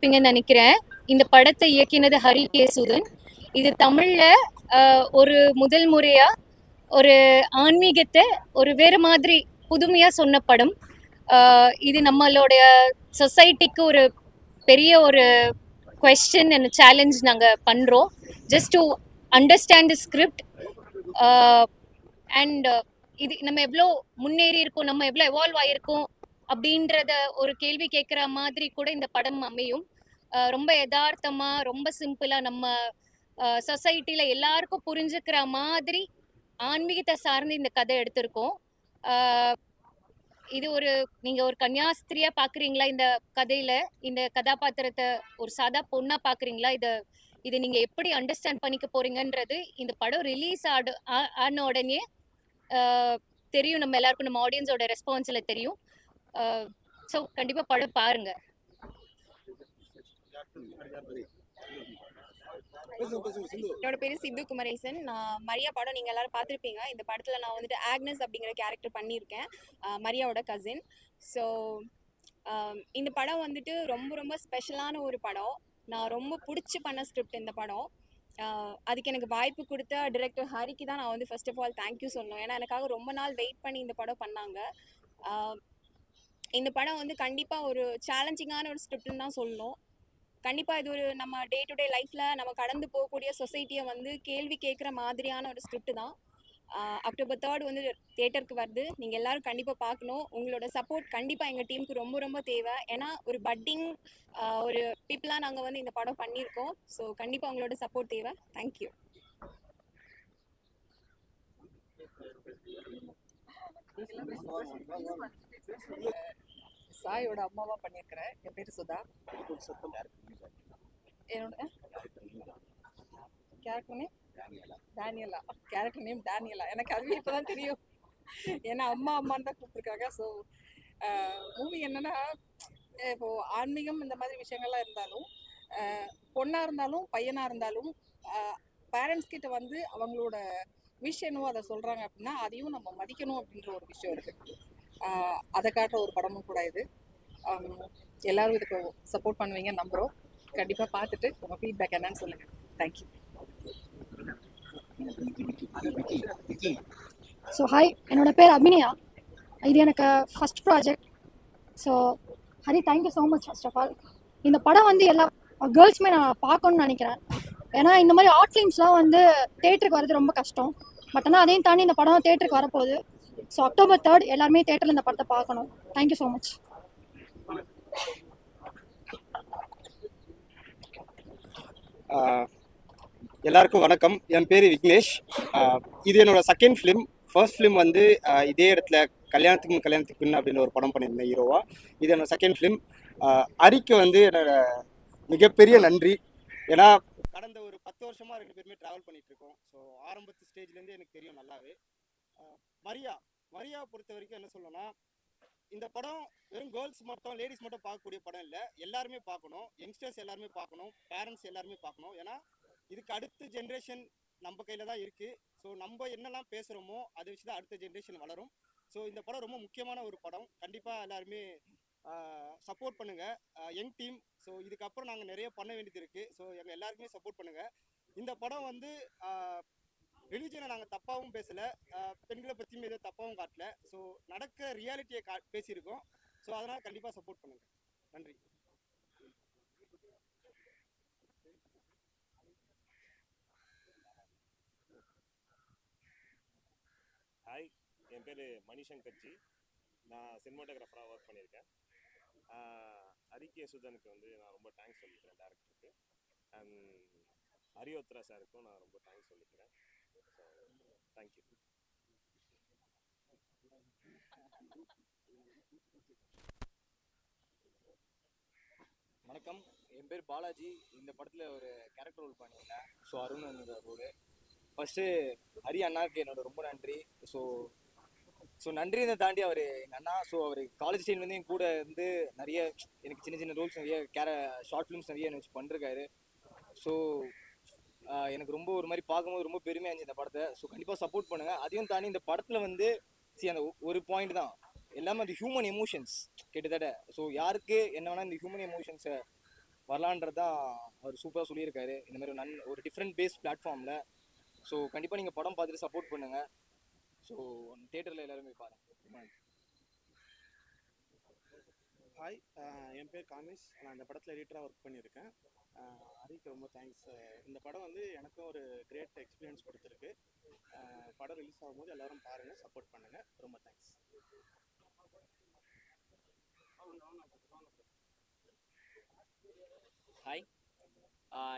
நினைக்கிறேன். இந்த படத்தை இயக்கினது ஹரி கே சுதன். இது தமிழ்ல ஒரு முதல் முறையா ஒரு ஆன்மீகத்தை ஒரு வேறு மாதிரி புதுமையா சொன்ன படம். இது நம்மளுடைய சொசைட்டிக்கு ஒரு பெரிய ஒரு கொஸ்டின் அண்ட் சேலஞ்ச் நாங்கள் பண்ணுறோம். Just to understand the script and இது நம்ம எவ்வளோ முன்னேறி இருக்கோம், நம்ம எவ்வளோ எவால்வ் ஆகிருக்கோம் அப்படின்றத ஒரு கேள்வி கேட்குற மாதிரி கூட இந்த படம் அமையும். ரொம்ப யதார்த்தமா, ரொம்ப சிம்பிளா நம்ம சொசைட்டில எல்லாருக்கும் புரிஞ்சுக்கிற மாதிரி ஆன்மீகத்தை சார்ந்து இந்த கதை எடுத்திருக்கோம். இது ஒரு நீங்க ஒரு கன்னியாஸ்திரியா பாக்குறீங்களா இந்த கதையில, இந்த கதாபாத்திரத்தை ஒரு சாதா பொண்ணா பாக்குறீங்களா, இதை நீங்க எப்படி அண்டர்ஸ்டாண்ட் பண்ணிக்க போறீங்கன்றது இந்த படம் ரிலீஸ் ஆன உடனே தெரியும். நம்ம எல்லாருக்கும் நம்ம ஆடியன்ஸோட ரெஸ்பான்ஸ்ல தெரியும். ஸோ கண்டிப்பா படம் பாருங்க. என்னோட பேரு சிந்து குமரேசன். நான் மரியா படம் நீங்க எல்லாரும் பார்த்துருப்பீங்க. இந்த படத்துல நான் வந்துட்டு ஆக்னஸ் அப்படிங்கிற கேரக்டர் பண்ணியிருக்கேன், மரியாவோட கசின். ஸோ இந்த படம் வந்துட்டு ரொம்ப ரொம்ப ஸ்பெஷலான ஒரு படம். நான் ரொம்ப பிடிச்சி பண்ண ஸ்கிரிப்ட் இந்த படம். அதுக்கு எனக்கு வாய்ப்பு கொடுத்த டிரெக்டர் ஹரிக்கு தான் நான் வந்து ஃபர்ஸ்ட் ஆஃப் ஆல் தேங்க்யூ சொல்லணும். ஏன்னா எனக்காக ரொம்ப நாள் வெயிட் பண்ணி இந்த படம் பண்ணாங்க. இந்த படம் வந்து கண்டிப்பாக ஒரு சேலஞ்சிங்கான ஒரு ஸ்கிரிப்ட்னு தான் சொல்லணும். கண்டிப்பாக இது ஒரு நம்ம டே டு டே லைஃப்பில் நம்ம கடந்து போகக்கூடிய சொசைட்டியை வந்து கேள்வி கேட்குற மாதிரியான ஒரு ஸ்கிரிப்ட் தான். அக்டோபர் 3 வந்து தியேட்டருக்கு வருது. நீங்கள் எல்லோரும் கண்டிப்பாக பார்க்கணும். உங்களோட சப்போர்ட் கண்டிப்பாக எங்கள் டீமுக்கு ரொம்ப ரொம்ப தேவை. ஏன்னா ஒரு பட்டிங் ஒரு பீப்புளாக நாங்கள் வந்து இந்த படம் பண்ணியிருக்கோம். ஸோ கண்டிப்பாக உங்களோட சப்போர்ட் தேவை. தேங்க்யூ. சாயோட அம்மாவா பண்ணியிருக்கிறேன். என் பேர் சுதா. என்னோட character name Daniela. Character name Daniela. எனக்கு அதுவே இப்போதான் தெரியும். ஏன்னா அம்மா அம்மான்னு தான் கூப்பிட்டுருக்காங்க. ஸோ மூவி என்னன்னா, இப்போ ஆன்மீகம் இந்த மாதிரி விஷயங்கள்லாம் இருந்தாலும், பொண்ணாக இருந்தாலும் பையனாக இருந்தாலும் பேரண்ட்ஸ் கிட்ட வந்து அவங்களோட விஷ் என்னவோ அதை சொல்கிறாங்க அப்படின்னா அதையும் நம்ம மதிக்கணும் அப்படின்ற ஒரு விஷயம் இருக்குது. அதை காட்டுற ஒரு படமும் கூட இது. எல்லாரும் இதுக்கு சப்போர்ட் பண்ணுவீங்க நம்புகிறோம். கண்டிப்பாக பார்த்துட்டு உங்கள் ஃபீட்பேக் என்னன்னு சொல்லுங்கள். தேங்க்யூ. ஸோ ஹாய், என்னோட பேர் அபிநயா. இது எனக்கு first project. So Hari, thank you so much. First of all இந்த படம் வந்து எல்லா கேர்ள்ஸுமே நான் பார்க்கணுன்னு நினைக்கிறேன். ஏன்னா இந்த மாதிரி ஆர்ட் ஃபிலிம்ஸ்லாம் வந்து தேட்டருக்கு வர்றது ரொம்ப கஷ்டம். பட் ஆனால் அதையும் தாண்டி இந்த படம் தேட்டருக்கு வரப்போகுது. ஸோ அக்டோபர் 3 எல்லாருமே தேட்டரில் இந்த படத்தை பார்க்கணும். Thank you so much. எல்லாருக்கும் வணக்கம். என் பேர் விக்னேஷ். இது என்னோட செகண்ட் ஃபிலிம். ஃபர்ஸ்ட் ஃபிலிம் வந்து இதே இடத்துல கல்யாணத்துக்கு அப்படின்னு ஒரு படம் பண்ணியிருந்தேன் ஹீரோவா. இது என்னோட செகண்ட் ஃபிலிம். ஹரிக்கு வந்து என்னோட மிகப்பெரிய நன்றி. ஏன்னா கடந்த ஒரு 10 வருஷமாக 2 பேருமே ட்ராவல் பண்ணிட்டு இருக்கோம். ஸோ ஆரம்பத்து ஸ்டேஜ்லேருந்து எனக்கு தெரியும் நல்லாவே. மரியாவை பொறுத்த வரைக்கும் என்ன சொல்லணும்னா, இந்த படம் வெறும் கேர்ள்ஸ் மட்டும் லேடிஸ் மட்டும் பார்க்கக்கூடிய படம் இல்லை. எல்லாருமே பார்க்கணும். யங்ஸ்டர்ஸ் எல்லாருமே பார்க்கணும். பேரண்ட்ஸ் எல்லாருமே பார்க்கணும். ஏன்னா இதுக்கு அடுத்த ஜென்ரேஷன் நம்ம கையில் தான் இருக்குது. ஸோ நம்ம என்னெல்லாம் பேசுகிறோமோ அதை வச்சு தான் அடுத்த ஜென்ரேஷன் வளரும். ஸோ இந்த படம் ரொம்ப முக்கியமான ஒரு படம். கண்டிப்பாக எல்லாருமே சப்போர்ட் பண்ணுங்கள். Young team. ஸோ இதுக்கப்புறம் நாங்கள் நிறைய பண்ண வேண்டியது இருக்குது. ஸோ எங்கள் எல்லாருக்குமே சப்போர்ட் பண்ணுங்கள். இந்த படம் வந்து ரிலீஜனை நாங்கள் தப்பாகவும் பேசலை, பெண்களை பற்றியும் எதுவும் தப்பாகவும் காட்டல. ஸோ நடக்க ரியாலிட்டியை பேசியிருக்கோம். ஸோ அதனால் கண்டிப்பாக சப்போர்ட் பண்ணுங்கள். நன்றி. ஹாய், என் பேர் மணிசங்கர்ஜி. நான் சினிமாட்டோகிராஃபராக ஒர்க் பண்ணியிருக்கேன். ஹரி கே சுதனுக்கு வந்து நான் ரொம்ப தேங்க்ஸ் சொல்லிக்கிறேன், டேரக்டருக்கு. அண்ட் ஹரியோத்ரா சாருக்கும் நான் ரொம்ப தேங்க்ஸ் சொல்லிக்கிறேன். So thank you. வணக்கம், என் பேர் பாலாஜி. இந்த படத்தில் ஒரு கேரக்டர் ரோல் பண்ணியிருந்தேன். So Arun road. First Hari அண்ணாவுக்கு என்னோட ரொம்ப நன்றி. ஸோ நன்றியை தாண்டி அவர் எங்கள் அண்ணா. ஸோ அவர் காலேஜ் டைம்லேருந்து என் கூட இருந்து நிறைய எனக்கு சின்ன சின்ன ரோல்ஸ், நிறைய ஷார்ட் ஃபிலிம்ஸ் நிறைய எனக்கு பண்ணிருக்காரு. ஸோ எனக்கு ரொம்ப ஒரு மாதிரி பார்க்கும்போது ரொம்ப பெருமையாக இருந்துச்சு இந்த படத்தை. ஸோ கண்டிப்பாக சப்போர்ட் பண்ணுங்கள். அதையும் தாண்டி இந்த படத்தில் வந்து அந்த ஒரு பாயிண்ட் தான் எல்லாமே அந்த ஹியூமன் எமோஷன்ஸ் கிட்டத்தட்ட. ஸோ யாருக்கு என்ன வேணால் இந்த ஹியூமன் எமோஷன்ஸை வரலான்றது தான் அவர் சூப்பராக சொல்லியிருக்காரு. இந்த மாதிரி ஒரு டிஃப்ரெண்ட் பேஸ் பிளாட்ஃபார்மில். ஸோ கண்டிப்பாக நீங்கள் படம் பார்த்துட்டு சப்போர்ட் பண்ணுங்கள். ஸோ தியேட்டரில் எல்லாருமே பாருங்கள். ஹாய், என் பேர் காமிஷ். நான் இந்த படத்தில் எடிட்டராக ஒர்க் பண்ணியிருக்கேன். ஹரிக்கு ரொம்ப தேங்க்ஸ். இந்த படம் வந்து எனக்கும் ஒரு கிரேட் எக்ஸ்பீரியன்ஸ் கொடுத்துருக்கு. படம் ரிலீஸ் ஆகும்போது எல்லோரும் பாருங்கள், சப்போர்ட் பண்ணுங்கள். ரொம்ப தேங்க்ஸ். ஹாய்,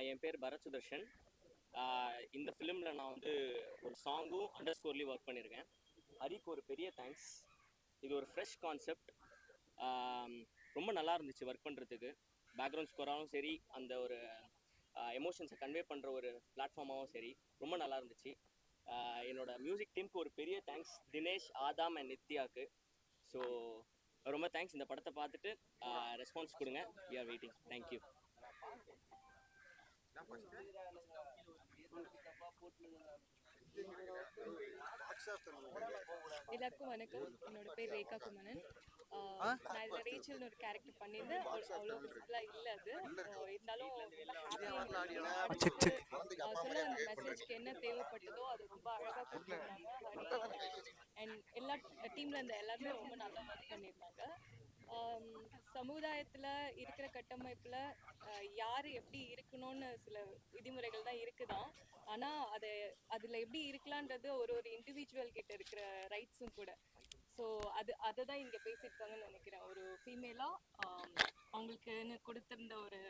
என் பேர் பரத் சுதர்ஷன். இந்த ஃபிலிமில் நான் வந்து ஒரு சாங்கும் அண்டர்ஸ்கோர்லேயும் ஒர்க் பண்ணியிருக்கேன். ஹரிக்கு ஒரு பெரிய தேங்க்ஸ். இது ஒரு ஃப்ரெஷ் கான்செப்ட். ரொம்ப நல்லா இருந்துச்சு ஒர்க் பண்ணுறதுக்கு. பேக்ரவுண்ட் ஸ்கோராகவும் சரி, அந்த ஒரு எமோஷன்ஸை கன்வே பண்ணுற ஒரு பிளாட்ஃபார்மாகவும் சரி, ரொம்ப நல்லா இருந்துச்சு. என்னோட மியூசிக் டீமுக்கு ஒரு பெரிய தேங்க்ஸ், தினேஷ், ஆதாம் அண்ட் நித்யாவுக்கு. ஸோ ரொம்ப தேங்க்ஸ். இந்த படத்தை பார்த்துட்டு ரெஸ்பான்ஸ் கொடுங்க. We are waiting. தேங்க்யூ. எல்லாருக்கும் வணக்கம். என்னோட பேர் ரேகா குமரன். நான் இதில் ரேச்சல்னு ஒரு கேரக்டர் பண்ணியிருந்தேன். அவ்வளோ விசிபிளாக இல்லை. அது இருந்தாலும் சொல்ல அந்த மெசேஜ்க்கு என்ன தேவைப்பட்டதோ அது ரொம்ப அழகாக கொடுத்துருந்தாங்க ஹரி. அண்ட் எல்லா டீமில் இருந்த எல்லாருமே ரொம்ப நல்லா ஒர்க் பண்ணியிருந்தாங்க. சமுதாயத்தில் இருக்கிற கட்டமைப்பில் யார் எப்படி இருக்கணும்னு சில விதிமுறைகள் தான் இருக்குதான். ஆனால் அதில் எப்படி இருக்கலான்றது ஒரு இண்டிவிஜுவல் கிட்ட இருக்கிற ரைட்ஸும் கூட. ஸோ அதை தான் இங்கே பேசியிருக்காங்கன்னு நினைக்கிறேன். ஒரு ஃபீமேலாக அவங்களுக்குன்னு கொடுத்துருந்த ஒரு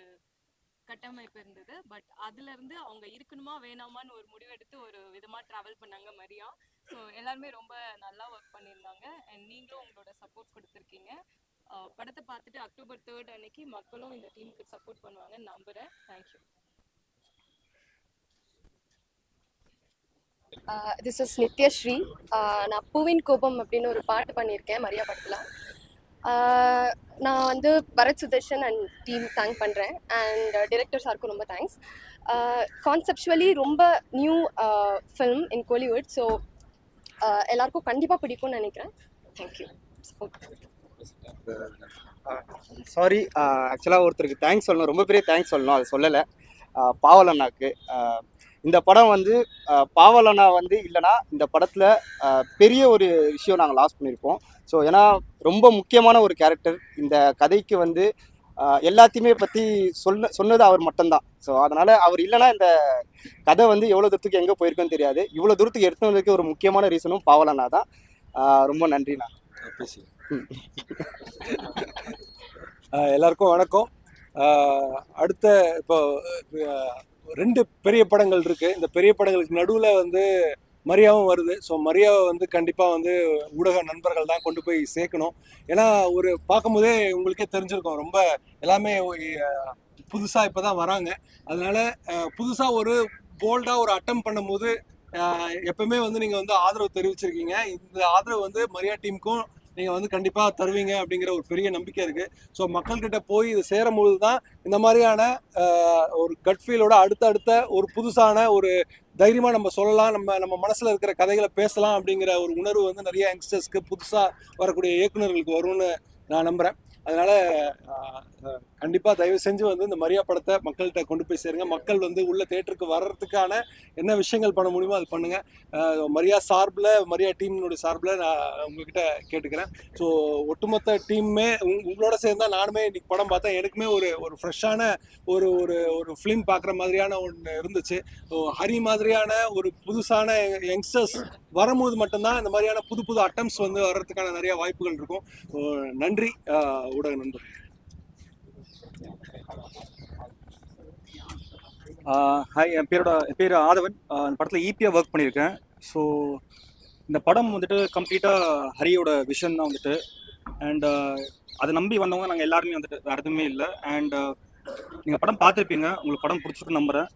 கட்டமைப்பு இருந்தது. பட் அதுலேருந்து அவங்க இருக்கணுமா வேணாமான்னு ஒரு முடிவெடுத்து ஒரு விதமாக ட்ராவல் பண்ணாங்க மரியா. ஸோ எல்லாருமே ரொம்ப நல்லா ஒர்க் பண்ணியிருந்தாங்க. அண்ட் நீங்களும் உங்களோட சப்போர்ட் கொடுத்துருக்கீங்க. படத்தை பார்த்துட்டு அக்டோபர் 3 அன்னைக்கு மக்களும் இந்த டீமுக்கு சப்போர்ட் பண்ணுவாங்கன்னு நம்புகிறேன். தேங்க்யூ. This is Nithyasri. நான் பூவின் கோபம் அப்படின்னு ஒரு பாட்டு பண்ணியிருக்கேன் மரியா படத்தில். நான் வந்து Bharath Sudharshan and team thank பண்ணுறேன். அண்ட் டிரெக்டர் சாருக்கும் ரொம்ப தேங்க்ஸ். கான்செப்சுவலி ரொம்ப new film in Kollywood. So எல்லாருக்கும் கண்டிப்பாக பிடிக்கும்னு நினைக்கிறேன். தேங்க்யூ. சாரி, ஆக்சுவலாக ஒருத்தருக்கு தேங்க்ஸ் சொல்லணும், ரொம்ப பெரிய தேங்க்ஸ் சொல்லணும், அது சொல்லலை. பாவல் அண்ணாக்கு. இந்த படம் வந்து பாவல் அண்ணா வந்து இல்லைனா இந்த படத்தில் பெரிய ஒரு விஷயம் நாங்கள் லாஸ் பண்ணியிருப்போம். ஸோ ஏன்னா ரொம்ப முக்கியமான ஒரு கேரக்டர் இந்த கதைக்கு வந்து எல்லாத்தையுமே பற்றி சொன்னது அவர் மட்டும்தான். ஸோ அதனால் அவர் இல்லைனா இந்த கதை வந்து எவ்வளோ தூரத்துக்கு எங்கே போயிருக்குன்னு தெரியாது. இவ்வளோ தூரத்துக்கு எடுத்து வந்ததுக்கு ஒரு முக்கியமான ரீசனும் பாவல் அண்ணா தான். ரொம்ப நன்றி. நான் பேசி எல்லாருக்கும் வணக்கம். அடுத்த இப்போ 2 பெரிய படங்கள் இருக்குது. இந்த பெரிய படங்களுக்கு நடுவில் வந்து மரியாவும் வருது. ஸோ மரியாவை வந்து கண்டிப்பாக வந்து ஊடக நண்பர்கள் தான் கொண்டு போய் சேர்க்கணும். ஏன்னா ஒரு பார்க்கும்போதே உங்களுக்கே தெரிஞ்சிருக்கும், ரொம்ப எல்லாமே புதுசாக இப்போ தான் வராங்க. அதனால புதுசாக ஒரு போல்டாக ஒரு அட்டம் பண்ணும்போது எப்பவுமே வந்து நீங்கள் வந்து ஆதரவு தெரிவிச்சிருக்கீங்க. இந்த ஆதரவு வந்து மரியா டீமுக்கும் நீங்கள் வந்து கண்டிப்பாக தருவீங்க அப்படிங்கிற ஒரு பெரிய நம்பிக்கை இருக்குது. ஸோ மக்கள்கிட்ட போய் இது சேரும்போது தான் இந்த மாதிரியான ஒரு கட் ஃபீலோட அடுத்த ஒரு புதுசான ஒரு தைரியமாக நம்ம சொல்லலாம், நம்ம மனசில் இருக்கிற கதைகளை பேசலாம் அப்படிங்கிற ஒரு உணர்வு வந்து நிறைய யங்ஸ்டர்ஸ்க்கு, புதுசாக வரக்கூடிய இயக்குநர்களுக்கு வரும்னு நான் நம்புகிறேன். அதனால் கண்டிப்பாக தயவு செஞ்சு வந்து இந்த மரியா படத்தை மக்கள்கிட்ட கொண்டு போய் சேருங்க. மக்கள் வந்து உள்ள தேட்டருக்கு வர்றதுக்கான என்ன விஷயங்கள் பண்ண முடியுமோ அது பண்ணுங்கள். மரியா சார்பில், மரியா டீமினுடைய சார்பில் நான் உங்ககிட்ட கேட்டுக்கிறேன். ஸோ ஒட்டுமொத்த டீமுமே உங்களோட சேர்ந்தா நானுமே இன்னைக்கு படம் பார்த்தேன். எனக்குமே ஒரு ஃப்ரெஷ்ஷான ஒரு ஃபிலிம் பார்க்குற மாதிரியான ஒன்று இருந்துச்சு. ஸோ ஹரி மாதிரியான ஒரு புதுசான யங்ஸ்டர்ஸ் வரும்போது மட்டும்தான் இந்த மாதிரியான புது அட்டம்ஸ் வந்து வர்றதுக்கான நிறைய வாய்ப்புகள் இருக்கும். ஸோ நன்றி ஊடக நண்பர்கள். ஹாய், என் பேர் ஆதவன். இந்த படத்தில் ஈபியாக ஒர்க் பண்ணியிருக்கேன். ஸோ இந்த படம் வந்துட்டு கம்ப்ளீட்டாக ஹரியோட விஷன் தான் வந்துட்டு. அண்ட் அதை நம்பி வந்தவங்க நாங்கள் எல்லாருமே வந்துட்டு வேறு எதுவுமே இல்லை. அண்ட் நீங்கள் படம் பார்த்துருப்பீங்க, உங்களுக்கு படம் பிடிச்சிருக்குன்னு நம்புகிறேன்.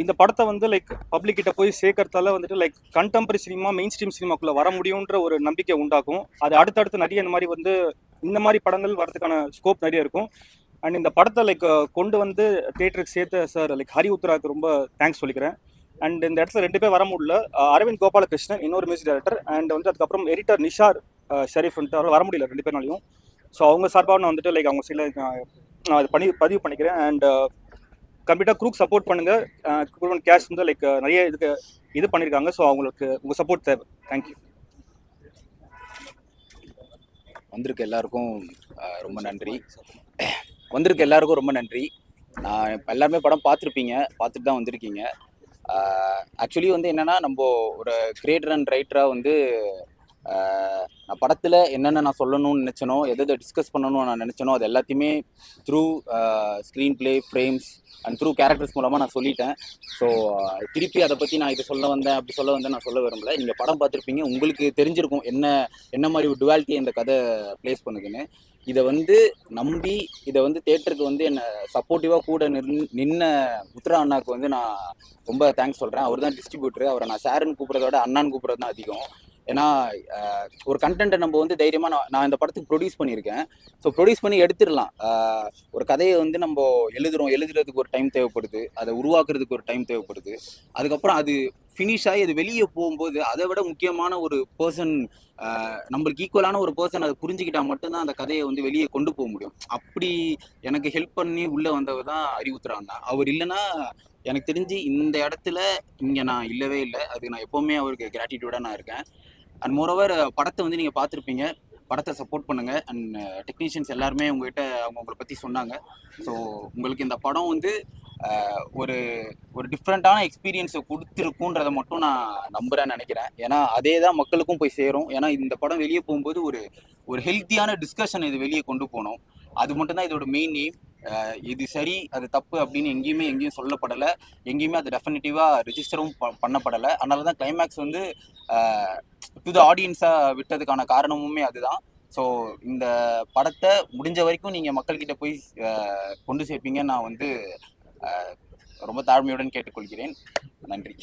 இந்த படத்தை வந்து லைக் பப்ளிக் கிட்ட போய் சேர்க்கறதால வந்துட்டு like contemporary cinema, main stream சினிமாக்குள்ளே வர முடியுன்ற ஒரு நம்பிக்கை உண்டாக்கும். அது அடுத்தடுத்து நிறைய இந்த மாதிரி படங்கள் வரதுக்கான ஸ்கோப் நிறைய இருக்கும். அண்ட் இந்த படத்தை லைக் கொண்டு வந்து தியேட்டருக்கு சேர்த்த சார் லைக் ஹரி உத்ராக்கு ரொம்ப தேங்க்ஸ் சொல்லிக்கிறேன். அண்ட் இந்த இடத்துல 2 பேர் வர முடியல. அரவிந்த் கோபாலகிருஷ்ணன், இன்னொரு மியூசிக் டைரக்டர், அண்ட் வந்து அதுக்கப்புறம் எடிட்டர் நிஷார் ஷெரீஃப் வந்துட்டு வர முடியல 2 பேர்னாலையும். ஸோ அவங்க சார்பாக நான் வந்துட்டு லைக் அவங்க சைடில் நான் அது பதிவு பண்ணிக்கிறேன். அண்ட் கம்ப்ளீட்டாக குரூக் சப்போர்ட் பண்ணுங்கள். கேஷ் வந்து லைக் நிறைய இது பண்ணியிருக்காங்க. ஸோ அவங்களுக்கு உங்கள் சப்போர்ட் தேவை. தேங்க்யூ. வந்திருக்க எல்லாருக்கும் ரொம்ப நன்றி. வந்திருக்க எல்லாருக்கும் ரொம்ப நன்றி. நான் எல்லாருமே படம் பார்த்துட்டு தான் வந்திருக்கீங்க. ஆக்சுவலி வந்து என்னென்னா, நம்ம ஒரு கிரியேட்டர் அண்ட் ரைட்டராக வந்து நான் படத்தில் என்னென்ன நான் சொல்லணும்னு நினச்சனோ, எதை டிஸ்கஸ் பண்ணணும்னு நான் நினச்சனோ, அது எல்லாத்தையுமே through screen play, frames and through characters மூலமாக நான் சொல்லிட்டேன். ஸோ திருப்பி அதை பற்றி நான் இது சொல்ல வந்தேன் அப்படி சொல்ல வந்தேன் நான் சொல்ல விரும்பலை. நீங்கள் படம் பார்த்துருப்பீங்க, உங்களுக்கு தெரிஞ்சிருக்கும் என்ன மாதிரி ஒரு டுவாலிட்டி இந்த கதை ப்ளேஸ் பண்ணுதுன்னு. இதை வந்து நம்பி இதை வந்து தேட்டருக்கு வந்து என்னை சப்போர்ட்டிவாக கூட நின்ன உத்ரா அண்ணாவுக்கு வந்து நான் ரொம்ப தேங்க்ஸ் சொல்கிறேன். அவர் தான் டிஸ்ட்ரிபியூட்டர். அவரை நான் சாருன்னு கூப்பிட்றத விட அண்ணான்னு கூப்பிட்றது தான் அதிகம். ஏன்னா ஒரு கண்டென்ட்டை நம்ம வந்து தைரியமாக நான் இந்த படத்துக்கு ப்ரொடியூஸ் பண்ணியிருக்கேன். ஸோ ப்ரொடியூஸ் பண்ணி எடுத்துடலாம். ஒரு கதையை வந்து நம்ம எழுதுறதுக்கு ஒரு டைம் தேவைப்படுது, அதை உருவாக்குறதுக்கு ஒரு டைம் தேவைப்படுது. அதுக்கப்புறம் அது ஃபினிஷ் ஆகி அது வெளியே போகும்போது அதை விட முக்கியமான ஒரு பர்சன், நம்மளுக்கு ஈக்குவலான ஒரு பர்சன் அதை புரிஞ்சுக்கிட்டா மட்டும்தான் அந்த கதையை வந்து வெளியே கொண்டு போக முடியும். அப்படி எனக்கு ஹெல்ப் பண்ணி உள்ளே வந்தவர் தான் அறிவுத்துறான் தான். அவர் இல்லைன்னா எனக்கு தெரிஞ்சு இந்த இடத்துல இங்கே நான் இல்லவே இல்லை. அது நான் எப்போவுமே அவருக்கு கிராட்டிடியூடாக நான் இருக்கேன். அண்ட் மோரோவர் படத்தை வந்து நீங்கள் பார்த்துருப்பீங்க. படத்தை சப்போர்ட் பண்ணுங்கள். அண்ட் டெக்னீஷியன்ஸ் எல்லாருமே உங்களை பற்றி சொன்னாங்க. ஸோ உங்களுக்கு இந்த படம் வந்து ஒரு டிஃப்ரெண்ட்டான எக்ஸ்பீரியன்ஸை கொடுத்துருக்குன்றதை மட்டும் நான் நம்புகிறேன்னு நினைக்கிறேன். ஏன்னா அதே தான் மக்களுக்கும் போய் சேரும். ஏன்னா இந்த படம் வெளியே போகும்போது ஒரு ஹெல்த்தியான டிஸ்கஷன் இது வெளியே கொண்டு போகணும். அது மட்டும்தான் இதோட மெயின் எய்ம். இது சரி அது தப்பு அப்படின்னு எங்கேயும் சொல்லப்படலை. எங்கேயுமே அது டெஃபினட்டிவாக ரெஜிஸ்டரும் பண்ணப்படலை. அதனால தான் கிளைமேக்ஸ் வந்து டு த ஆடியன்ஸாக விட்டதுக்கான காரணமுமே அதுதான். ஸோ இந்த படத்தை முடிஞ்ச வரைக்கும் நீங்கள் மக்கள்கிட்ட போய் கொண்டு சேர்ப்பீங்கன்னு நான் வந்து ரொம்ப தாழ்மையுடன் கேட்டுக்கொள்கிறேன். நன்றி.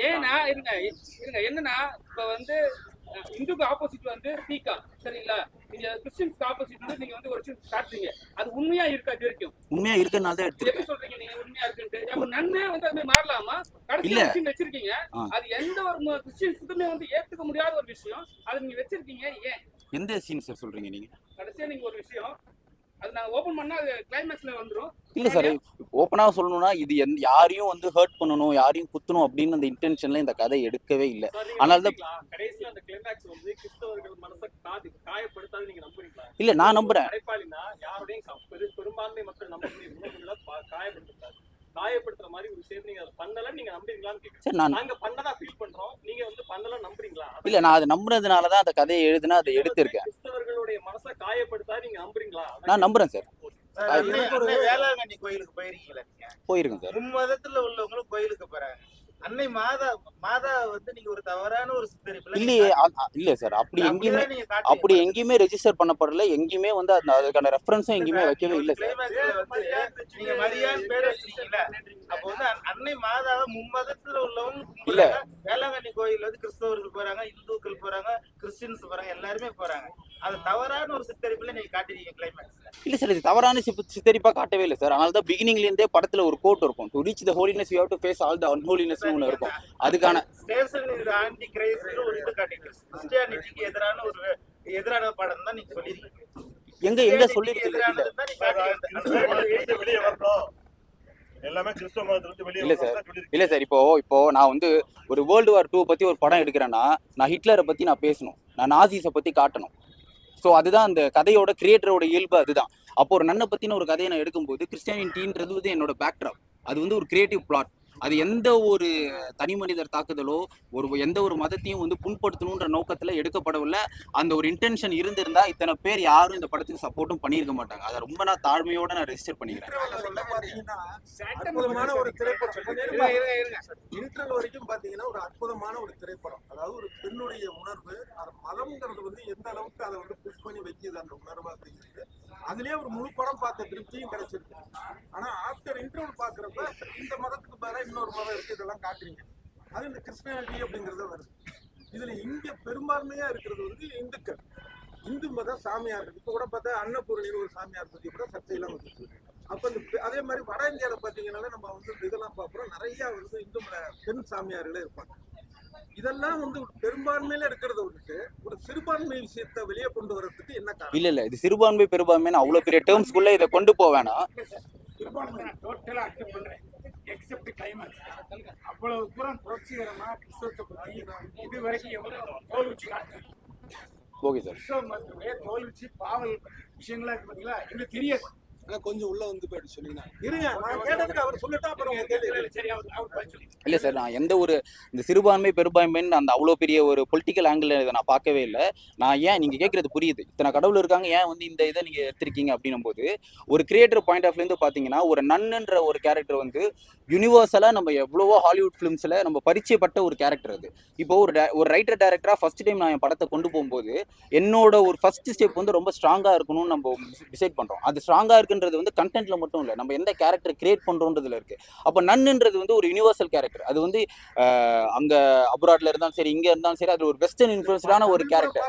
ஏன்னா என்னன்னா இப்ப வந்து இந்துக்கு ஆப்போசிட் வந்து தீகா, சரிங்களா? நீங்க கிறிஸ்டியன்ஸ்க்கு ஆப்போசிட் வந்து நீங்க வந்து ஒரு விஷயம் காட்டுறீங்க. அது உண்மையா இருக்கா? இது வரைக்கும் உண்மையா இருக்குனால தான் எப்படி சொல்றீங்க நீங்க உண்மையா இருக்குன்னு? அப்ப நன்மே வந்து அது மாறலாமா? கடைசி விஷயம் வச்சிருக்கீங்க. அது எந்த ஒரு கிறிஸ்டியன்ஸுக்குமே வந்து ஏத்துக்க முடியாத ஒரு விஷயம். அதை நீங்க வச்சிருக்கீங்க. ஏன்? எந்த சீன் சார் சொல்றீங்க நீங்க? கடைசியா நீங்க ஒரு விஷயம் அது நான் ஓபன் பண்ணா அது கிளைமேக்ஸ்ல வந்துரும். இல்ல சார், ஓப்பனாக சொல்லணும்னா இது யாரையும் வந்து ஹர்ட் பண்ணணும், யாரையும் குத்தணும் அப்படின்னு அந்த இன்டென்ஷன்ல இந்த கதை எடுக்கவே இல்லை. அதனால தான் கடைசியா அந்த கிளைமேக்ஸ் வந்து கிறிஸ்தவர்கள் மனசை காயப்படுத்தாது நீங்க நம்புறீங்களா? இல்ல நான் நம்புறேன். யாருடையும் பெரும்பான்மை மக்கள் நம்புறீங்க காயப்படுத்துற மாதிரி ஒரு விஷயம் நீங்க பண்ணல, நீங்க நம்புறீங்களான்னு கேக்குறேன். நாங்க பண்ணதா ஃபீல் பண்றோம், நீங்க வந்து பண்ணல நம்புறீங்களா? இல்ல நான் அதை நம்புறதுனால தான் அந்த கதையை எழுதுனா அதை எடுத்திருக்கேன். கிறிஸ்தவர்களுடைய மனசை காயப்படுத்தா நீங்க நம்புறீங்களா? நான் நம்புறேன் சார். வேளாங்கண்ணி கோயிலுக்கு போயிருக்கீங்களா? போயிருக்கேன் சார். மும்மதத்துல உள்ளவங்களும் கோயிலுக்கு போறாங்க. அன்னை மாதா வந்து நீங்க ஒரு தவறான ஒரு சித்தரிப்புல இல்லையே. இல்ல சார், அப்படி எங்கேயுமே ரெஜிஸ்டர் பண்ணப்படல. எங்கேயுமே வந்து அதுக்கான ரெஃபரன்ஸும் எங்கேயுமே வைக்கவே இல்லை சார். நீங்க மரியாதை பேர் வச்சிருக்கீங்களா? அப்போ வந்து அன்னை மாதாவை மும்மதத்துல உள்ளவங்க இல்ல. வேளாங்கண்ணி கோயில் வந்து கிறிஸ்தவர்கள் போறாங்க, இந்துக்கள் போறாங்க, கிறிஸ்டியன்ஸ் போறாங்க, எல்லாருமே போறாங்க. அது தவறான ஒரு சித்தரிப்புல நீங்க காட்டுறீங்க கிளைமேக்ஸ்ல. இல்ல சார், இது தவறான சித்தரிப்பா காட்டவே இல்லை சார். அதனால தான் பிகினிங்ல இருந்தே படத்துல ஒரு கோட் இருக்கும். To reach the holiness you have to face all the unholiness ஒன்னு இருக்கும். அதுக்கான ஸ்டேஷன் இது ஆன்டி கிரைஸ்ட் ஒரு இது காட்டிங்க. கிறிஸ்டியானிட்டிக்கு எதிரான படம் தான் நீங்க சொல்லிருக்கீங்க. எங்க சொல்லிருக்கீங்க? வெளியே வரணும் எல்லாமே கிறிஸ்தவ மதத்துல இருந்து வெளியே. இல்ல சார், இப்போ நான் வந்து ஒரு வேர்ல்டு வார் 2 பத்தி ஒரு படம் எடுக்கிறேன்னா நான் ஹிட்லரை பத்தி நான் பேசணும், நான் நாசிஸை பத்தி காட்டணும். ஸோ அதுதான் அந்த கதையோட கிரியேட்டரோட இயல்பு. அதுதான். அப்போ ஒரு நன்னை பத்தின ஒரு கதையை நான் எடுக்கும்போது கிறிஸ்டியானிட்டின்றது வந்து என்னோட பேக்ட்ராப். அது வந்து ஒரு கிரியேட்டிவ் பிளாட். அது எந்த ஒரு தனி மனிதர் தாக்குதலோ எந்த ஒரு மதத்தையும் வந்து புண்படுத்தணுன்ற நோக்கத்துல எடுக்கப்படவில்லை. அந்த ஒரு இன்டென்ஷன் இருந்திருந்தா இத்தனை பேர் யாரும் இந்த படத்துக்கு சப்போர்ட்டும் பண்ணியிருக்க மாட்டாங்க. அதை ரொம்ப நான் தாழ்மையோட நான் ரெஜிஸ்டர் பண்ணிக்கிறேன். அற்புதமான ஒரு திரைப்படம். இன்டர்வல் வரைக்கும் பாத்தீங்கன்னா ஒரு அற்புதமான ஒரு திரைப்படம். அதாவது ஒரு பெண்ணுடைய உணர்வு, மதம்ங்கிறது வந்து எந்த அளவுக்கு அதை வந்து புஷ் பண்ணி வைக்கிது அந்த உணர்வா தெரியுது. அதுலயே ஒரு முழு படம் பார்த்த திருப்தியும் கிடைச்சிருக்கு. ஆனா ஆஃப்டர் இன்டர்வல் பாக்குறப்ப இந்த மதத்துக்கு பதிலா இன்னொரு மதம் இருக்கு, இதெல்லாம் காட்டுறீங்க. அது இந்த கிறிஸ்டியானிட்டி அப்படிங்கறத வருது. இதுல இங்க பெரும்பான்மையா இருக்கிறது வந்து இந்துக்கள், இந்து மத சாமியார்கள். இப்ப கூட பார்த்தா அன்னபூரணின்னு ஒரு சாமியார் பத்தி கூட சர்ச்சையெல்லாம் வந்துச்சு. அப்ப அதே மாதிரி வட இந்தியாவில் பார்த்தீங்கன்னாலே நம்ம வந்து இதெல்லாம் பார்க்குறோம், நிறைய வந்து இந்து பெண் சாமியார்களே இருப்பாங்க. இதெல்லாம் வந்து பெரும்பான்மையில இருக்கிறத விட்டுட்டு ஒரு சிறுபான்மை விஷயத்தை வெளியே கொண்டு வரதுக்கு என்ன காரணம்? இல்ல இது சிறுபான்மை பெரும்பான்மைன்னு அவ்வளவு பெரிய டேர்ம்ஸ்குள்ள இதை கொண்டு போவேனா? சிறுபான்மை நான் டோட்டலா அக்செப்ட் பண்றேன், எக்ஸெப்ட் கிளைமேக்ஸ். அவ்வளவு தூரம் புரட்சிகரமா கிறிஸ்தவத்தை பத்தி இது வரைக்கும் எவ்வளவு தோல்விச்சு காட்டுறேன். Okay sir. கிறிஸ்தவ மதத்துடைய தோல்விச்சு பாவல் விஷயங்களா இருக்கு பாத்தீங்களா, எனக்கு தெரியாது. கொஞ்சம் உள்ள வந்து போயிட்டு சொன்னீங்கன்னா இருங்க, நான் கேட்டதுக்கு அவர் சொல்லட்டா அப்புறம் சரி அவர் சொல்லி. இல்லை சார், நான் எந்த ஒரு இந்த சிறுபான்மை பெரும்பான்மைன்னு அந்த அவ்வளோ பெரிய ஒரு பொலிட்டிக்கல் ஆங்கிள் இதை நான் பார்க்கவே இல்லை. நான் ஏன் நீங்கள் கேட்குறது புரியுது, இத்தனை கடவுள் இருக்காங்க, ஏன் வந்து இந்த இதை நீங்கள் எடுத்திருக்கீங்க அப்படின்னும் போது ஒரு கிரியேட்டர் பாயிண்ட் ஆஃப்லேருந்து பார்த்தீங்கன்னா ஒரு நன்னுன்ற ஒரு கேரக்டர் வந்து யூனிவர்சலாக நம்ம எவ்வளவோ ஹாலிவுட் ஃபிலிம்ஸில் நம்ம பரிச்சயப்பட்ட ஒரு கேரக்டர் அது. இப்போ ஒரு ரைட்டர் டேரக்டராக ஃபர்ஸ்ட் டைம் நான் என் படத்தை கொண்டு போகும்போது என்னோட ஒரு ஃபர்ஸ்ட் ஸ்டெப் வந்து ரொம்ப ஸ்ட்ராங்காக இருக்கணும்னு நம்ம டிசைட் பண்ணுறோம். அது ஸ்ட்ராங்காக இருக்குன்றது வந்து கண்டென்ட்ல மட்டும் இல்லை, நம்ம எந்த கேரக்டர் கிரியேட் பண்ணுறோன்றதுல இருக்கு. அப்போ நன்னுன்றது வந்து ஒரு யூனிவர்சல் கேரக்டர். அது வந்து அங்கே அப்ராட்ல இருந்தாலும் சரி இங்கே இருந்தாலும் சரி அது ஒரு வெஸ்டர்ன் இன்ஃப்ளூயன்ஸ்டான ஒரு கேரக்டர்.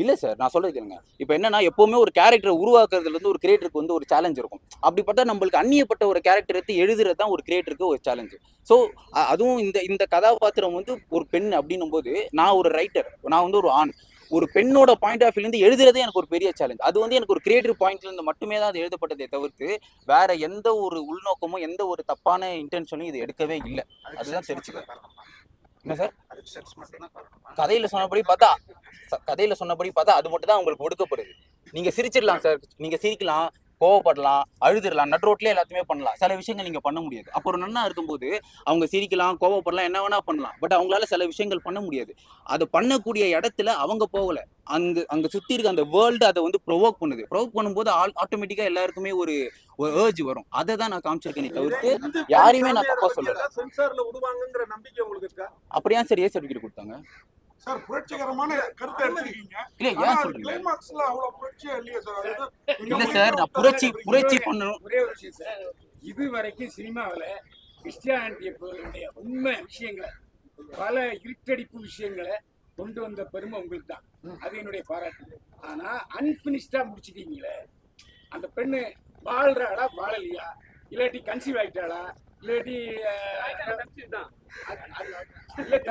இல்லை சார், நான் சொல்றது கேளுங்க. இப்போ என்னன்னா எப்பவுமே ஒரு கேரக்டரை உருவாக்குறதுல இருந்து ஒரு கிரியேட்டருக்கு வந்து ஒரு சேலஞ்ச் இருக்கும். அப்படி பார்த்தா நம்மளுக்கு அந்நியப்பட்ட ஒரு கேரக்டர் எடுத்து எழுதுறது தான் ஒரு கிரியேட்டருக்கு ஒரு சேலஞ்சு. ஸோ அதுவும் இந்த கதாபாத்திரம் வந்து ஒரு பெண் அப்படின்னும் போது நான் ஒரு ரைட்டர், நான் வந்து ஒரு ஆண், ஒரு பெண்ணோட பாயிண்ட் ஆஃப் வியூலேருந்து எழுதுறதே எனக்கு ஒரு பெரிய சேலஞ்ச். அது வந்து எனக்கு ஒரு கிரியேட்டிவ் பாயிண்ட்லேருந்து மட்டுமே தான் அது எழுதப்பட்டதை தவிர்த்து வேற எந்த ஒரு உள்நோக்கமும் எந்த ஒரு தப்பான இன்டென்ஷனும் இது எடுக்கவே இல்லை. அதுதான் தெரிஞ்சுக்க. என்ன சார், கதையில சொன்னபடி பார்த்தா அது மட்டும் தான் உங்களுக்கு ஒடுக்கப்படுது. நீங்க சிரிச்சிடலாம் சார், நீங்க சிரிக்கலாம், கோவப்படலாம், அழுதுடலாம், நட் ரோட்லேயே எல்லாத்தையுமே பண்ணலாம். சில விஷயங்கள் நீங்கள் பண்ண முடியாது. அப்போ ஒரு நன்னா இருக்கும்போது அவங்க சிரிக்கலாம், கோவப்படலாம், என்ன வேணா பண்ணலாம். பட் அவங்களால சில விஷயங்கள் பண்ண முடியாது. அது பண்ணக்கூடிய இடத்துல அவங்க போகலை. அங்கே சுற்றி இருக்க அந்த வேர்ல்டு அதை வந்து ப்ரொவோக் பண்ணுது. ப்ரொவோக் பண்ணும்போது ஆட்டோமேட்டிக்காக எல்லாருக்குமே ஒரு ஏர்ஜ் வரும். அதை தான் நான் காமிச்சிருக்கேன் தவிர்த்து யாரையுமே நான் தப்பா சொல்லலை. அப்படியா சார் ஏ சர்டிஃபிகேட் கொடுத்தாங்க? சார் புரட்சிகரமான கருத்தை எடுத்துருக்கீங்க. இல்ல ஏன் சொல்றீங்க? கிளைமாக்ஸ்ல அவ்வளவு புரட்சியா இல்லையே சார். இல்ல சார், நான் புரட்சி பண்ணணும். ஒரே ஒரு விஷயம் சார், இது வரைக்கும் சினிமாவில் கிறிஸ்டியானிட்டிய உண்மை விஷயங்களை, பல இருட்டடிப்பு விஷயங்களை கொண்டு வந்த பெருமை உங்களுக்கு தான். அது என்னுடைய பாராட்டு. ஆனா அன்பினிஷ்டா முடிச்சுட்டீங்களே. அந்த பெண்ணு வாழ்றாளா வாழலையா, இல்லாட்டி கன்சீவ் ஆயிட்டாளா, இல்லாட்டி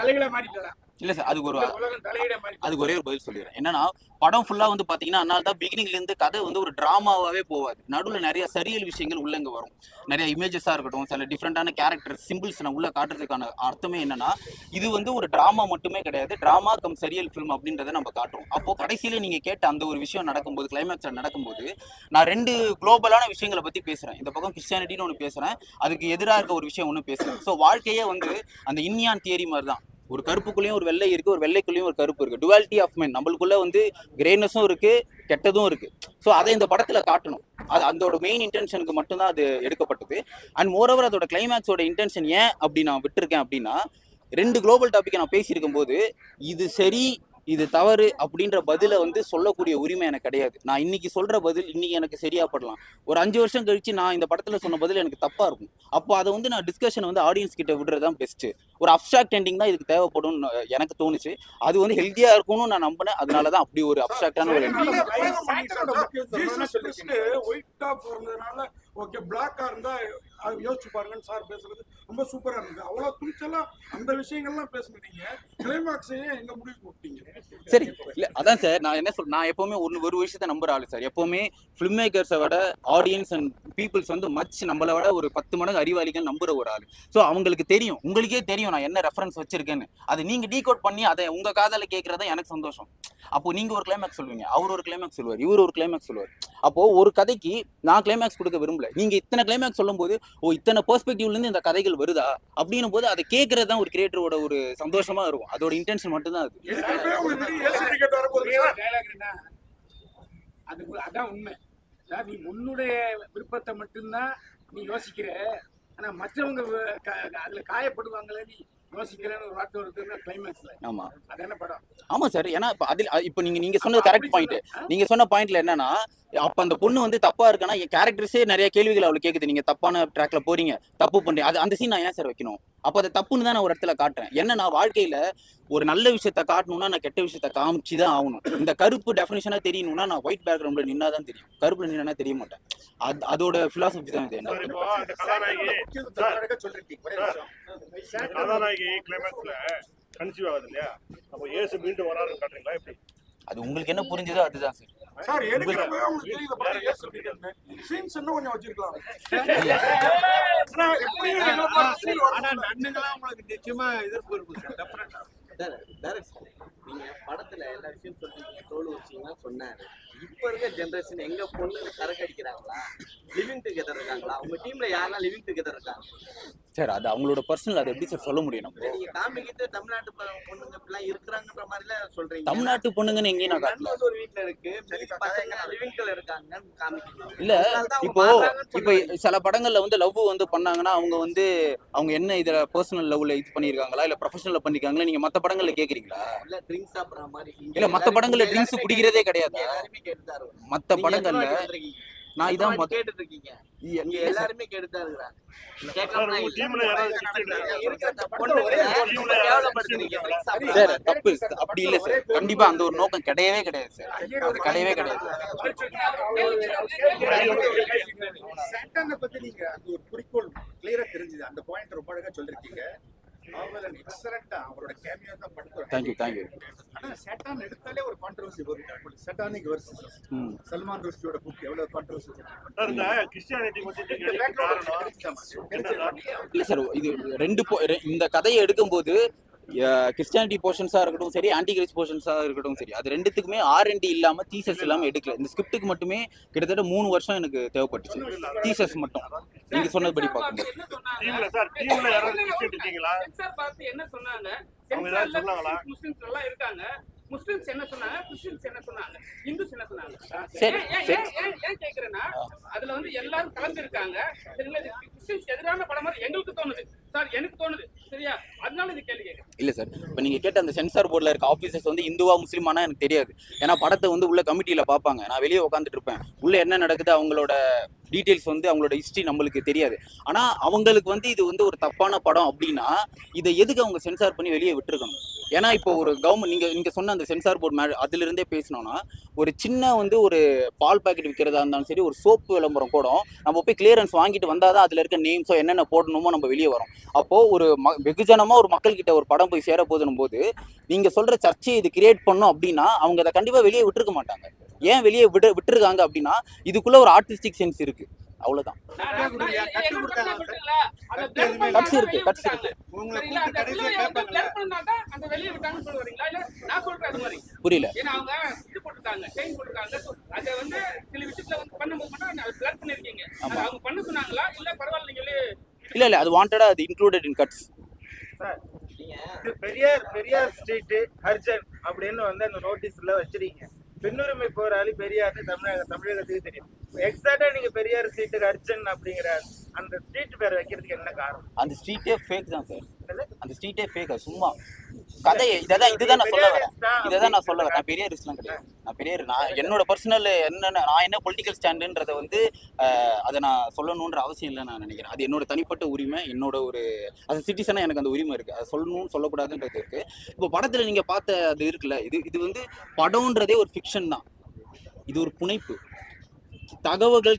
தலைகளை மாறிட்டாளா? இல்ல சார், அதுக்கு ஒரே ஒரு பதில் சொல்லிடுறேன். என்னன்னா படம் ஃபுல்லா வந்து பாத்தீங்கன்னா அதனால தான் பிகினிங்ல இருந்து கதை வந்து ஒரு டிராமாவே போவாது. நடுவில் நிறைய சரியல் விஷயங்கள் உள்ளங்க வரும். நிறைய இமேஜஸா இருக்கட்டும், சில டிஃப்ரெண்டான கேரக்டர் சிம்பிள்ஸ் நான் உள்ள காட்டுறதுக்கான அர்த்தமே என்னன்னா இது வந்து ஒரு டிராமா மட்டுமே கிடையாது, டிராமா கம் சரியல் ஃபிலிம் அப்படின்றத நம்ம காட்டுறோம். அப்போ கடைசியில நீங்க கேட்ட அந்த ஒரு விஷயம் நடக்கும்போது, கிளைமேக்ஸ்ல நடக்கும்போது நான் ரெண்டு குளோபலான விஷயங்களை பத்தி பேசுறேன். இந்த பக்கம் கிறிஸ்டியானிட்டின்னு ஒன்று பேசுறேன், அதுக்கு எதிராக இருக்க ஒரு விஷயம் ஒன்று பேசுறேன். ஸோ வாழ்க்கையே வந்து அந்த இன்யான் தியரி மாதிரி தான். ஒரு கருப்புக்குள்ளேயும் ஒரு வெள்ளை இருக்கு, ஒரு வெள்ளைக்குள்ளேயும் ஒரு கருப்பு இருக்கு. டுவாலிட்டி ஆஃப் மென், நம்மளுக்குள்ள வந்து கிரேனஸும் இருக்கு, கெட்டதும் இருக்கு. ஸோ அதை இந்த படத்துல காட்டணும். அது அதோட மெயின் இன்டென்ஷனுக்கு மட்டும்தான் அது எடுக்கப்பட்டது. அண்ட் மோரோவர் அதோட கிளைமேக்ஸோட இன்டென்ஷன் ஏன் அப்படி நான் விட்டுருக்கேன் அப்படின்னா, ரெண்டு குளோபல் டாபிக்கை நான் பேசியிருக்கும் போது இது சரி இது தவறு அப்படின்ற பதிலை வந்து சொல்லக்கூடிய உரிமை எனக்கு கிடையாது. நான் இன்னைக்கு சொல்ற பதில் இன்னைக்கு எனக்கு சரியா படலாம், ஒரு 5 வருஷம் கழிச்சு நான் இந்த படத்துல சொன்ன பதில் எனக்கு தப்பா இருக்கும். அப்போ அதை வந்து நான் டிஸ்கஷன் வந்து ஆடியன்ஸ் கிட்ட விடுறதுதான் பெஸ்ட். ஒரு அப்ஸ்ட்ராக்ட் எண்டிங் தான் இதுக்கு தேவைப்படும் எனக்கு தோணுச்சு. அது வந்து ஹெல்த்தியா இருக்கும்னு நான் நம்பினேன். அதனாலதான் அப்படி ஒரு அப்ஸ்ட்ராக்டான ஒரு ஓகே பிளாக்கா இருந்தா அது யோசிச்சு பாருங்கன்னு சார் பேசுறது ரொம்ப சூப்பரா இருந்தது. அவ்வளவு துணிச்சலா அந்த விஷயங்கள்லாம் பேசுனீங்க. கிளைமாக்ஸையே எங்க முடிவு போட்டீங்க? சரி இல்ல அதான் சார், நான் என்ன சொல்றேன், நான் எப்பவுமே ஒரு விஷயத்த நம்புற ஆளு சார். எப்பவுமே ஃபிலிம் மேக்கர்ஸை விட ஆடியன்ஸ் அண்ட் பீப்புள்ஸ் வந்து நம்மளை விட ஒரு 10 மடங்கு அறிவாளிகள் நம்புற ஒரு ஆளு. ஸோ அவங்களுக்கு தெரியும், உங்களுக்கே தெரியும் நான் என்ன ரெஃபரன்ஸ் வச்சிருக்கேன்னு. அது நீங்க டீகோட் பண்ணி அதை உங்க காதால கேட்கறதா எனக்கு சந்தோஷம். அப்போ நீங்க ஒரு கிளைமேக்ஸ் சொல்லுவீங்க, அவர் ஒரு கிளைமேக்ஸ் சொல்லுவார், இவர் ஒரு கிளைமேக்ஸ் சொல்லுவார். அப்போ ஒரு கதைக்கு நான் கிளைமேக்ஸ் கொடுக்க விரும்பல. நீங்க இத்தனை கிளைமேக்ஸ் சொல்லும் போது இத்தனை பெர்ஸ்பெக்டிவ்ல இருந்து இந்த கதைகள் வருதா அப்படின்னும் போது அதை கேட்கறது தான் ஒரு கிரியேட்டரோட ஒரு சந்தோஷமா இருக்கும். அதோட இன்டென்ஷன் மட்டும்தான் அது. அதான் உண்மை. நீ உன்னுடைய விருப்பத்தை மட்டும்தான் நீ யோசிக்கிற, ஆனா மற்றவங்க அதுல காயப்படுவாங்களே நீ யோசிக்கிறேன்னு ஒரு வார்த்தை வருதுன்னா கிளைமேக்ஸ்ல. ஆமா அது என்ன படம்? ஆமா சார், ஏன்னா இப்போ நீங்க சொன்னது கரெக்ட் பாயிண்ட். நீங்க சொன்ன பாயிண்ட்ல என்னன்னா அப்போ அந்த பொண்ணு வந்து தப்பா இருக்குன்னா என் கேரக்டர்ஸே நிறைய கேள்விகள் அவளுக்கு கேட்குது. நீங்க தப்பான ட்ராக்ல போறீங்க, தப்பு பண்றீங்க, அது அந்த சீன் நான் ஏன் சார் வைக்கணும்? அப்போ அதை தப்புன்னு தான் நான் ஒரு இடத்துல காட்டுறேன். என்ன நான் வாழ்க்கையில ஒரு நல்ல விஷயத்த காட்டணும்னா நான் கெட்ட விஷயத்த காமிச்சு தான் ஆகணும். இந்த கருப்பு டெஃபினேஷனா தெரியணும்னா நான் ஒயிட் பேக்ரவுண்ட்ல நின்னா தான் தெரியும், கருப்புல நின்னா தெரிய மாட்டேன். அதோட பிலாசபி தான் இது. கதாநாயகி கிளைமேக்ஸ்ல கன்சீவ் ஆகுது இல்லையா, அப்போ ஏசு மீண்டும் வராருன்னு காட்டுறீங்களா எப்படி? அது உங்களுக்கு என்ன புரிஞ்சதோ அதுதான் சார். சார் எடுக்கிறப்பவே உங்களுக்கு தெரியுது படம் ஏன் சொல்லிட்டேன்னு. சீன்ஸ் இன்னும் கொஞ்சம் வச்சிருக்கலாம். ஆனா நன்னுங்களா உங்களுக்கு நிச்சயமா எதிர்ப்பு இருக்கும் சார். டெஃபினட்டா நீங்க படத்துல எல்லா விஷயம் சொல்றீங்க, தோல் வச்சீங்கன்னா சொன்னாரு. இப்ப இருக்க ஜெனரேஷன் எங்க பொண்ணு சரக்கு அடிக்கிறாங்களா, லிவிங் டுகெதர் இருக்காங்களா? உங்க டீம்ல யாரெல்லாம் லிவிங் டுகெதர் இருக்காங்க சார்? அது அவங்களோட பர்சனல், அதை எப்படி சார் சொல்ல முடியும் நம்ம? நீங்க காமிக்கிட்டு தமிழ்நாட்டு பொண்ணுங்க இப்பெல்லாம் இருக்கிறாங்கன்ற மாதிரிலாம் சொல்றீங்க. தமிழ்நாட்டு பொண்ணுங்கன்னு எங்கேயும் நான் காட்டல. ஒரு வீட்டுல இருக்கு பசங்க லிவிங்ல இருக்காங்கன்னு காமிக்கணும். இல்ல இப்போ சில படங்கள்ல வந்து லவ் வந்து பண்ணாங்கன்னா அவங்க என்ன இதுல பர்சனல் லவ்ல இது பண்ணிருக்காங்களா இல்ல ப்ரொஃபஷனல்ல பண்ணிருக்காங்களா நீங்க மத்த படங்கள்ல கேக்குறீங்களா? இல்ல ட்ரிங்க்ஸ் சாப்பிடுற மாதிரி இல்ல மத்த படங்கள்ல ட்ரிங்க்ஸ் குடிக்கிறதே கிடையாது. மத்த படங்கள்ல நான் இதான் கேட்டுட்டு இருக்கீங்க, இங்க எல்லாருமே கேட்டுதான் இருக்கிறாங்க. சார் தப்பு, அப்படி இல்ல சார். கண்டிப்பா அந்த ஒரு நோக்கம் கிடையவே கிடையாது சார், அது கிடையவே கிடையாது. சேட்டனை பத்தி நீங்க அது ஒரு குறிக்கோள் கிளியரா தெரிஞ்சது. அந்த பாயிண்ட் ரொம்ப அழகா சொல்லிருக்கீங்க. எக்ஸலண்டா அவரோட கேமியோ தான் படுத்துறோம். தேங்க்யூ. ஆனா சேட்டான் எடுத்தாலே ஒரு கான்ட்ரோவர்சி வரும். சேட்டானிக் வெர்சஸ் சல்மான் ருஷ்டியோட புக் எவ்வளவு கான்ட்ரோவர்சி சார்? இந்த கிறிஸ்டியானிட்டி பத்தி நீங்க காரணம் இல்ல சார், இது இந்த கதையை எடுக்கும்போது கிறிஸ்டியானிட்டி போர்ஷன்ஸா இருக்கட்டும் சரி, ஆன்டி கிரைஸ்ட் போர்ஷன்ஸா இருக்கட்டும் சரி, அது ரெண்டுத்துக்குமே R&D இல்லாம தீசஸ் இல்லாம எடுக்கல. இந்த ஸ்கிரிப்டுக்கு மட்டுமே கிட்டத்தட்ட 3 வருஷம் எனக்கு தேவைப்பட்டுச்சு, தீசஸ் மட்டும். நீங்க சொன்னபடி பார்க்கும்போது டீம்ல யாராவது கிறிஸ்டியன் இருக்கீங்களா? சென்சார் பார்த்து என்ன சொன்னாங்க? அவங்க ஏதாவது சொன்னாங்களா? முஸ்லிம்ஸ் எல்லாம் இருக்காங்க. முஸ்லிம்ஸ் என்ன சொன்னாங்க, கிறிஸ்டியன்ஸ் என்ன சொன்னாங்க, இந்துஸ் என்ன சொன்னாங்க? ஏன் கேக்குறேன்னா அதுல வந்து எல்லாரும் கலந்து இருக்காங்க. சரிங்களா? கிறிஸ்டியன்ஸ் எதிரான படம் மாதிரி எங்களுக்கு தோணுது சார், எனக்கு தோணுது. சரியா? அதனால இது கேள்வி கேட்குறேன். இல்ல சார், இப்போ நீங்க கேட்ட அந்த சென்சார் போர்டில் இருக்க ஆஃபீஸர்ஸ் வந்து இந்துவா முஸ்லீமானா எனக்கு தெரியாது. ஏன்னா படத்தை வந்து உள்ள கமிட்டியில பார்ப்பாங்க, நான் வெளியே உட்காந்துட்டு இருப்பேன். உள்ள என்ன நடக்குது, அவங்களோட டீட்டெயில்ஸ் வந்து அவங்களோட ஹிஸ்ட்ரி நம்மளுக்கு தெரியாது. ஆனா அவங்களுக்கு வந்து இது வந்து ஒரு தப்பான படம் அப்படின்னா இதை எதுக்கு அவங்க சென்சார் பண்ணி வெளியே விட்டுருக்கணும்? ஏன்னா இப்போ ஒரு கவர்மெண்ட் நீங்க சொன்ன அந்த சென்சார் போர்டு அதுல இருந்தே பேசினோம்னா, ஒரு சின்ன வந்து ஒரு பால் பாக்கெட் விற்கிறதா இருந்தாலும் சரி, ஒரு சோப்பு விளம்பரம் கூட நம்ம போய் கிளியரன்ஸ் வாங்கிட்டு வந்தாதான் அதுல இருக்க நேம்ஸோ என்னென்ன போடணுமோ நம்ம வெளியே வரும். அப்போ ஒரு வெகுஜனமா ஒரு மக்கள் கிட்ட ஒரு படம் போய் சேர போதும் போது நீங்க சொல்ற சர்ச்சையை இது கிரியேட் பண்ணும் அப்படின்னா அவங்க அதை கண்டிப்பா வெளியே விட்டுருக்க மாட்டாங்க. ஏன் வெளியே விட்டுருக்காங்க அப்படின்னா இதுக்குள்ள ஒரு ஆர்டிஸ்டிக் சென்ஸ் இருக்கு, அவ்வளவுதான். கட்ஸ் இருக்கு. புரியல. இல்ல அது வாண்டடா, அது included in cuts. Periyar street Arjun அப்படின்னு வந்து அந்த நோட்டீஸ்ல வச்சிருக்கீங்க. பெண்ணுரிமை போராளி பெரியார் தமிழகத்துக்கு தெரியும். எக்ஸாக்டா நீங்க பெரியார் ஸ்ட்ரீட் அர்ஜன் அப்படிங்கிற அந்த ஸ்ட்ரீட் பேர் வைக்கிறதுக்கு என்ன காரணம்? அந்த ஸ்ட்ரீட்டே ஃபேக் தான் சார். அந்த ஸ்ட்ரீட்டே ஃபேக், சும்மா கதையை இதுதான் நான் சொல்ல வரேன். நான் பெரியாரிஸ்ட்லாம் கிடையாது. நான் என்னோட பர்சனல் நான் என்ன பொலிட்டிக்கல் ஸ்டாண்டுன்றதை வந்து அதை நான் சொல்லணுன்ற அவசியம் இல்லை நான் நினைக்கிறேன். அது என்னோட தனிப்பட்ட உரிமை, என்னோட ஒரு அது சிட்டிசனா எனக்கு அந்த உரிமை இருக்கு. அதை சொல்லணும்னு சொல்லக்கூடாதுன்றது இருக்கு. இப்போ படத்துல நீங்க பார்த்த அது இருக்குல்ல, இது வந்து படம்ன்றதே ஒரு ஃபிக்ஷன் தான். இது ஒரு புனைப்பு.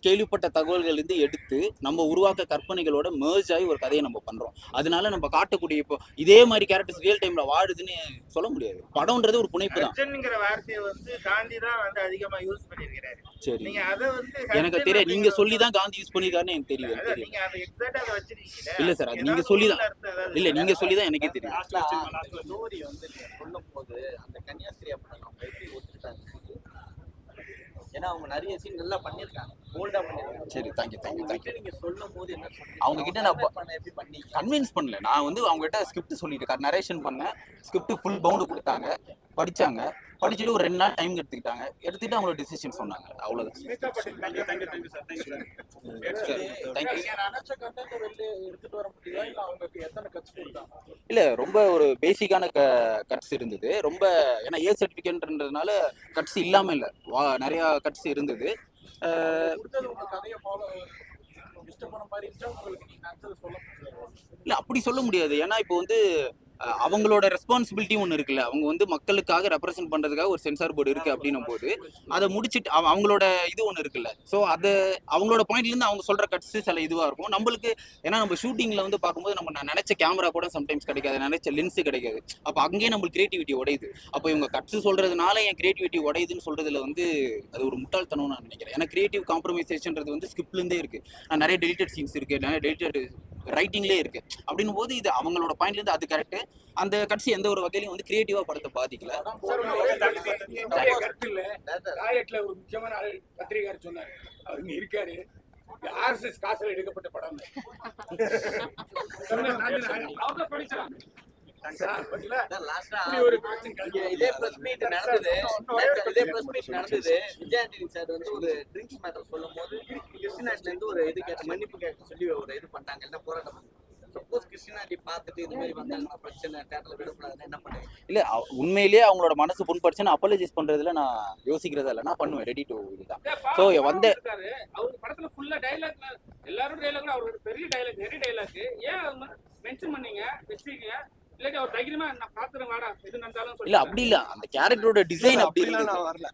கேள்விப்பட்ட தகவல்கள் இருந்து எடுத்து நம்ம உருவாக்க கற்பனைகளோட மெர்ஜ் ஆகி ஒரு கதையை நம்ம பண்றோம். அதனால நம்ம காட்டக்கூடிய இப்போ இதே மாதிரி கேரக்டர்ஸ் ரியல் டைம்ல வாழுதுன்னு சொல்ல முடியாது. படம்ன்றது ஒரு புனைப்பு தான். அர்ஜன்ங்கிற வார்த்தையை வந்து காந்தி தான் வந்து அதிகமா யூஸ் பண்ணிருக்காரு. சரி, நீங்க அதை வந்து எனக்கு தெரியாது. நீங்க சொல்லி தான் காந்தி யூஸ் பண்ணிருக்காருன்னு எனக்கு தெரியும். நீங்க அதை எக்ஸாக்ட்டா அதை வச்சிருக்கீங்க. இல்ல சார், அது நீங்க சொல்லி தான். இல்ல நீங்க சொல்லி தான் எனக்கே தெரியும். ஸ்டோரி வந்து சொல்லும்போது அந்த கன்னியாஸ்திரி அப்படி அவங்க எப்படி ஒத்துக்கிட்டாங்க? ஏன்னா அவங்க நிறைய சீன் நல்லா பண்ணிருக்காங்க, போல்டா பண்ணிருக்காங்க. சரி, தேங்க்யூ. நீங்க சொல்லும் போது என்ன சொல்றீங்க? அவங்க கிட்ட நான் எப்படி பண்ணி கன்வின்ஸ் பண்ணல. நான் வந்து அவங்க கிட்ட ஸ்கிரிப்ட் சொல்லிட்டு நரேஷன் பண்ணேன். ஸ்கிரிப்ட் ஃபுல் பவுண்டு கொடுத்தாங்க, படிச்சுட்டு ஒரு 2 நாள் டைம் எடுத்துட்டு அவங்களோட டிசிஷன் சொன்னாங்க. அவ்வளவுதான். இல்ல ரொம்ப ஒரு பேசிக்கான கட்ஸ் இருந்தது. ரொம்ப ஏன்னா ஏ சர்டிபிகேட்ன்றதுனால கட்ஸ் இல்லாம இல்ல, நிறைய கட்ஸ் இருந்தது. இல்லை அப்படி சொல்ல முடியாது. ஏன்னா இப்போ வந்து அவங்களோட ரெஸ்பான்சிபிலிட்டியும் ஒன்று இருக்குல்ல. அவங்க வந்து மக்களுக்காக ரெப்ரசென்ட் பண்ணுறதுக்காக ஒரு சென்சார் போர்டு இருக்குது அப்படின்னும் போது அதை முடிச்சுட்டு அவங்களோட இது ஒன்று இருக்குல்ல. ஸோ அதை அவங்களோட பாயிண்ட்லேருந்து அவங்க சொல்கிற கட்ஸு சில இதுவாக இருக்கும் நம்மளுக்கு. ஏன்னா நம்ம ஷூட்டிங்கில் வந்து பார்க்கும்போது நம்ம நினச்ச கேமரா கூட சம்டைம்ஸ் கிடைக்காது, நினச்ச லென்ஸு கிடைக்காது. அப்போ அங்கேயே நம்மளுக்கு கிரியேட்டிவிட்டி உடையுது. அப்போ இவங்க கட்ஸு சொல்கிறதுனால என் கிரியேட்டிவிட்டி உடையுதுன்னு சொல்கிறதுல வந்து அது ஒரு முட்டாள்தனம் நான் நினைக்கிறேன். ஏன்னா கிரியேட்டிவ் காம்ப்ரமைசேஷன்றது வந்து ஸ்கிரிப்ட்லேருந்தே இருக்குது. நிறைய டெலிட்டட் சீன்ஸ் இருக்குது, நிறைய டெலிட்டட் ரைட்டிங்லேயே இருக்குது. அப்படின்னும் போது இது அவங்களோட பாயிண்ட்லேருந்து அது கரெக்டு. அந்த கட்சி எந்த ஒரு வகையிலையும் வந்து கிரியேட்டிவா படத்தை பாதிக்கல. கருத்து இல்ல. டாய்லெட்ல ஒரு முக்கியமான பத்திரிகையாளர் சொன்னார், அவங்க இருக்காரு, ஆர்எஸ்எஸ் காசுல எடுக்கப்பட்ட படம். இதே பிரஸ் மீட் நடந்தது. விஜய் ஆண்டனி சார் வந்து ஒரு ட்ரிங்க்ஸ் மேட்டர் சொல்லும் போது கிருஷ்ணாட்டில இருந்து ஒரு இது கேட்ட மன்னிப்பு கேட்க சொல்லி ஒரு இது பண்ணாங்க, என்ன போராட்டம். சப்போஸ் கிருஷ்ணாட்டி பார்த்துட்டு இது மாதிரி வந்தாங்கன்னா பிரச்சனை, தேட்டர்ல விடக்கூடாதுன்னு என்ன பண்ணுங்க? இல்ல உண்மையிலேயே அவங்களோட மனசு புண்படுச்சுன்னா அப்பாலஜைஸ் பண்றதுல நான் யோசிக்கிறதா இல்லை, நான் பண்ணுவேன். ரெடி டு இதுதான். ஸோ வந்து அவர் படத்துல ஃபுல்லா டைலாக், எல்லாரும் டைலாக், அவரோட பெரிய டைலாக், நிறைய டைலாக் ஏன் மென்ஷன் பண்ணீங்க வச்சுக்கீங்க? இல்ல அப்படி இல்ல, அந்த கேரக்டரோட டிசைன் அப்படி இல்ல. நான் வரல.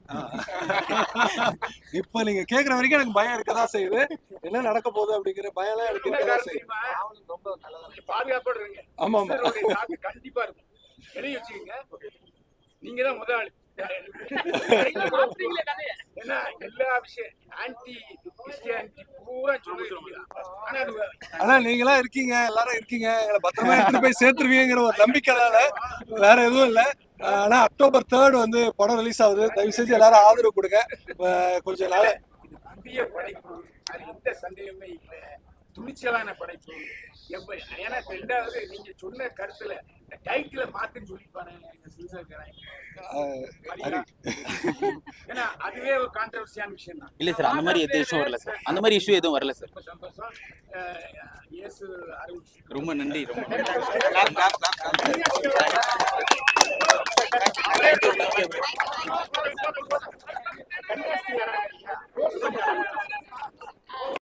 இப்ப நீங்க கேக்குற வரைக்கும் எனக்கு பயம் இருக்கதான் செய்யுது. என்ன நடக்க போகுது அப்படிங்கிற பயம் எல்லாம் எனக்கு இருக்கதான் செய்யுது. பாதுகாப்போட இருங்க. ஆமா கண்டிப்பா இருக்கும். எழுதி வச்சுக்கீங்க. நீங்க தான் முதலாளி. ஏன்னா எல்லா விஷயம் ஆன்டி கிறிஸ்டியானிட்டி பூரா சொல்லுவீங்க. ஆனா நீங்களா இருக்கீங்க, எல்லாரும் இருக்கீங்க, எங்களை பத்திரமா எடுத்துட்டு போய் சேர்த்துருவீங்கிற ஒரு நம்பிக்கைனால வேற எதுவும் இல்லை. ஆனா அக்டோபர் 3 வந்து படம் ரிலீஸ் ஆகுது. தயவு செஞ்சு எல்லாரும் ஆதரவு கொடுங்க. கொஞ்சம் நாள் புதிய படைப்பு, அது எந்த சந்தேகமே இல்லை. துணிச்சலான படைப்பு. ஏன்னா ரெண்டாவது நீங்க சொன்ன கருத்துல டைட்டில மாத்துன்னு சொல்லிப்பானே ஏன்னா அதுவே ஒரு கான்ட்ரவர்சியான விஷயம் தான். இல்ல சார், அந்த மாதிரி எந்த இஷ்யூ வரல சார். அந்த மாதிரி இஷ்யூ எதுவும் வரல சார். சந்தோஷம். ரொம்ப நன்றி. ரொம்ப